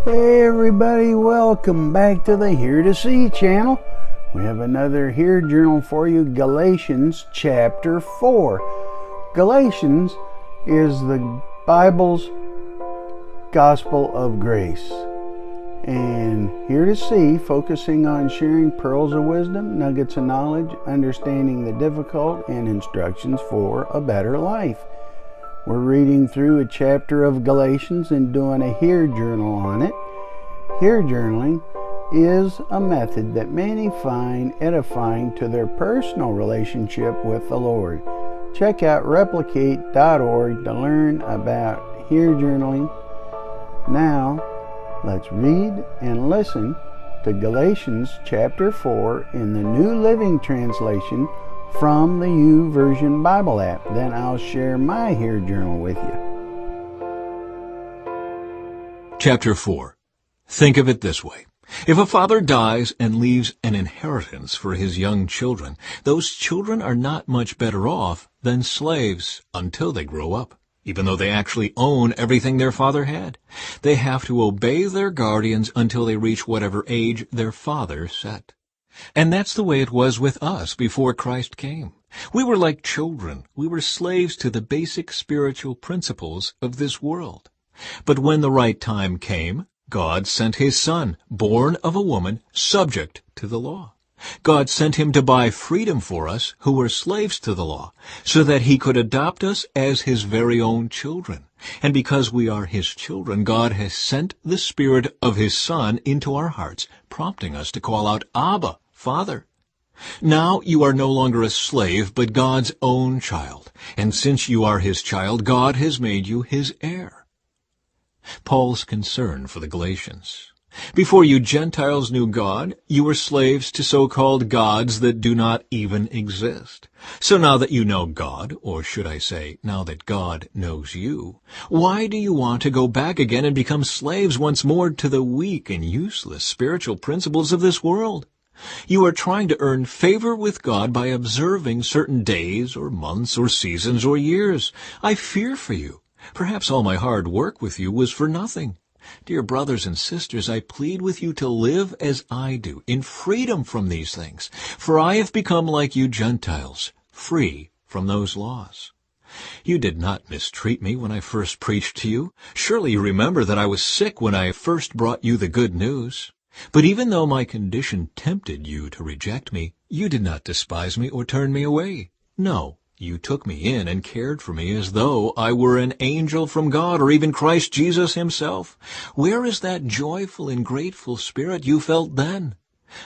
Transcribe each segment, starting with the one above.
Hey everybody, welcome back to the Here to See channel. We have another Here journal for you, Galatians Chapter 4. Galatians is the Bible's gospel of grace. And Here to See, focusing on sharing pearls of wisdom, nuggets of knowledge, understanding the difficult, and instructions for a better life. We're reading through a chapter of Galatians and doing a Here journal on it. Here journaling is a method that many find edifying to their personal relationship with the Lord. Check out replicate.org to learn about Here journaling. Now, let's read and listen to Galatians chapter 4 in the New Living Translation from the YouVersion Bible app. Then I'll share my Here journal with you. Chapter 4. Think of it this way. If a father dies and leaves an inheritance for his young children, those children are not much better off than slaves until they grow up, even though they actually own everything their father had. They have to obey their guardians until they reach whatever age their father set. And that's the way it was with us before Christ came. We were like children. We were slaves to the basic spiritual principles of this world. But when the right time came, God sent his Son, born of a woman, subject to the law. God sent him to buy freedom for us who were slaves to the law, so that he could adopt us as his very own children. And because we are his children, God has sent the Spirit of his Son into our hearts, prompting us to call out, Abba, Father. Now you are no longer a slave, but God's own child. And since you are his child, God has made you his heir. Paul's concern for the Galatians. Before you Gentiles knew God, you were slaves to so-called gods that do not even exist. So now that you know God, or should I say, now that God knows you, why do you want to go back again and become slaves once more to the weak and useless spiritual principles of this world? You are trying to earn favor with God by observing certain days or months or seasons or years. I fear for you. Perhaps all my hard work with you was for nothing. Dear brothers and sisters, I plead with you to live as I do, in freedom from these things. For I have become like you Gentiles, free from those laws. You did not mistreat me when I first preached to you. Surely you remember that I was sick when I first brought you the good news. But even though my condition tempted you to reject me, you did not despise me or turn me away. No, you took me in and cared for me as though I were an angel from God or even Christ Jesus himself. Where is that joyful and grateful spirit you felt then?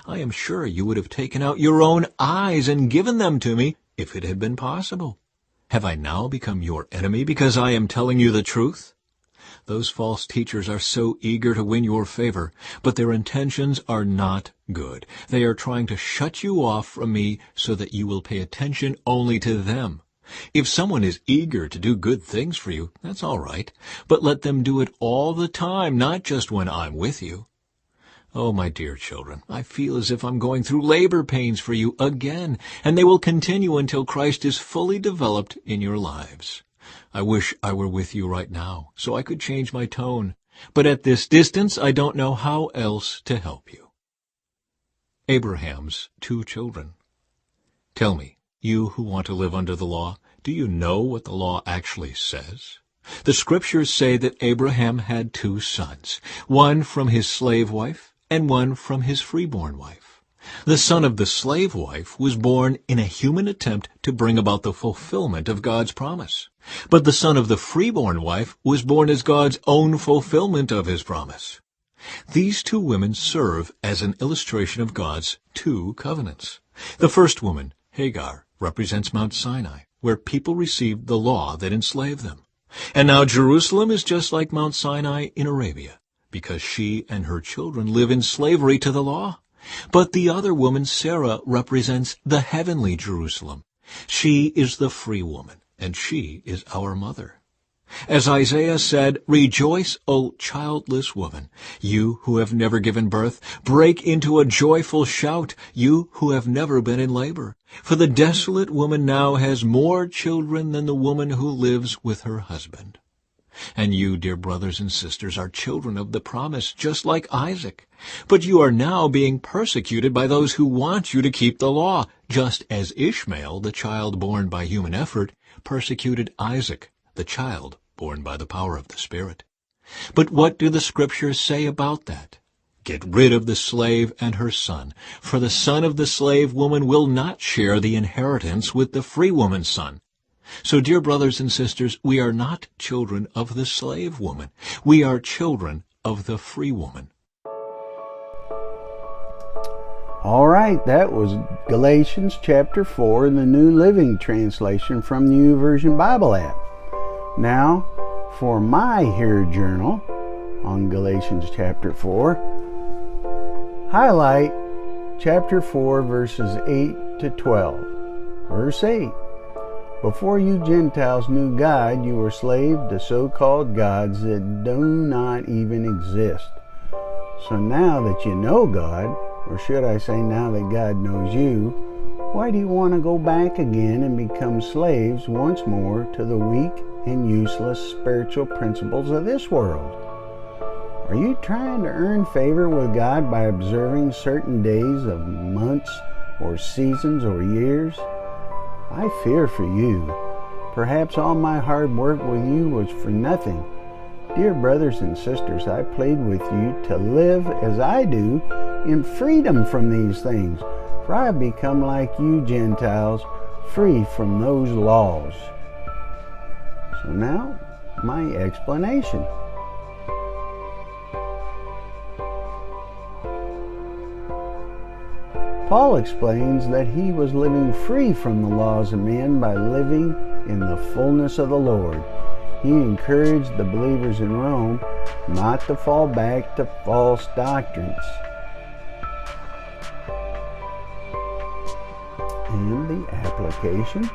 I am sure you would have taken out your own eyes and given them to me if it had been possible. Have I now become your enemy because I am telling you the truth? Those false teachers are so eager to win your favor, but their intentions are not good. They are trying to shut you off from me so that you will pay attention only to them. If someone is eager to do good things for you, that's all right, but let them do it all the time, not just when I'm with you. Oh, my dear children, I feel as if I'm going through labor pains for you again, and they will continue until Christ is fully developed in your lives. I wish I were with you right now, so I could change my tone. But at this distance, I don't know how else to help you. Abraham's 2 children. Tell me, you who want to live under the law, do you know what the law actually says? The Scriptures say that Abraham had 2 sons, one from his slave wife and one from his freeborn wife. The son of the slave wife was born in a human attempt to bring about the fulfillment of God's promise. But the son of the freeborn wife was born as God's own fulfillment of his promise. These 2 women serve as an illustration of God's 2 covenants. The first woman, Hagar, represents Mount Sinai, where people received the law that enslaved them. And now Jerusalem is just like Mount Sinai in Arabia, because she and her children live in slavery to the law. But the other woman, Sarah, represents the heavenly Jerusalem. She is the free woman, and she is our mother. As Isaiah said, "Rejoice, O childless woman, you who have never given birth. Break into a joyful shout, you who have never been in labor. For the desolate woman now has more children than the woman who lives with her husband." And you, dear brothers and sisters, are children of the promise, just like Isaac. But you are now being persecuted by those who want you to keep the law, just as Ishmael, the child born by human effort, persecuted Isaac, the child born by the power of the Spirit. But what do the Scriptures say about that? Get rid of the slave and her son, for the son of the slave woman will not share the inheritance with the free woman's son. So, dear brothers and sisters, we are not children of the slave woman. We are children of the free woman. All right, that was Galatians chapter 4 in the New Living Translation from the YouVersion Bible app. Now, for my Hear Journal on Galatians chapter 4, highlight chapter 4, verses 8 to 12. Verse 8. Before you Gentiles knew God, you were slaves to so-called gods that do not even exist. So now that you know God, or should I say now that God knows you, why do you want to go back again and become slaves once more to the weak and useless spiritual principles of this world? Are you trying to earn favor with God by observing certain days of months or seasons or years? I fear for you. Perhaps all my hard work with you was for nothing. Dear brothers and sisters, I plead with you to live as I do in freedom from these things, for I have become like you Gentiles, free from those laws. So now, my explanation. Paul explains that he was living free from the laws of men by living in the fullness of the Lord. He encouraged the believers in Rome not to fall back to false doctrines. And the application.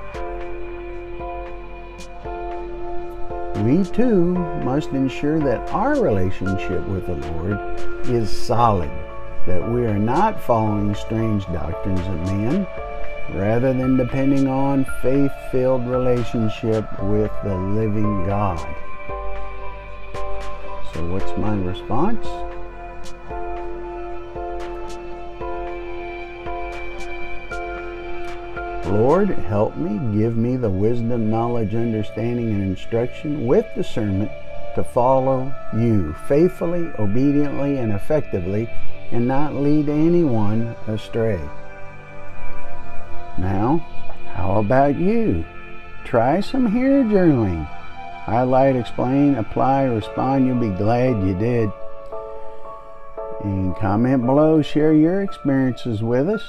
We too must ensure that our relationship with the Lord is solid, that we are not following strange doctrines of men, rather than depending on faith-filled relationship with the living God. So what's my response? Lord, help me, give me the wisdom, knowledge, understanding, and instruction with discernment to follow you faithfully, obediently, and effectively, and not lead anyone astray. Now, how about you? Try some Hear journaling. Highlight, explain, apply, respond. You'll be glad you did. And comment below, share your experiences with us.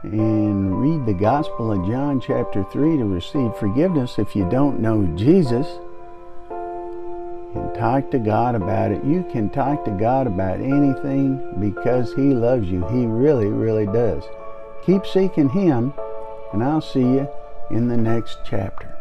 And read the Gospel of John chapter 3 to receive forgiveness if you don't know Jesus. And talk to God about it. You can talk to God about anything because He loves you. He really, really does. Keep seeking Him, and I'll see you in the next chapter.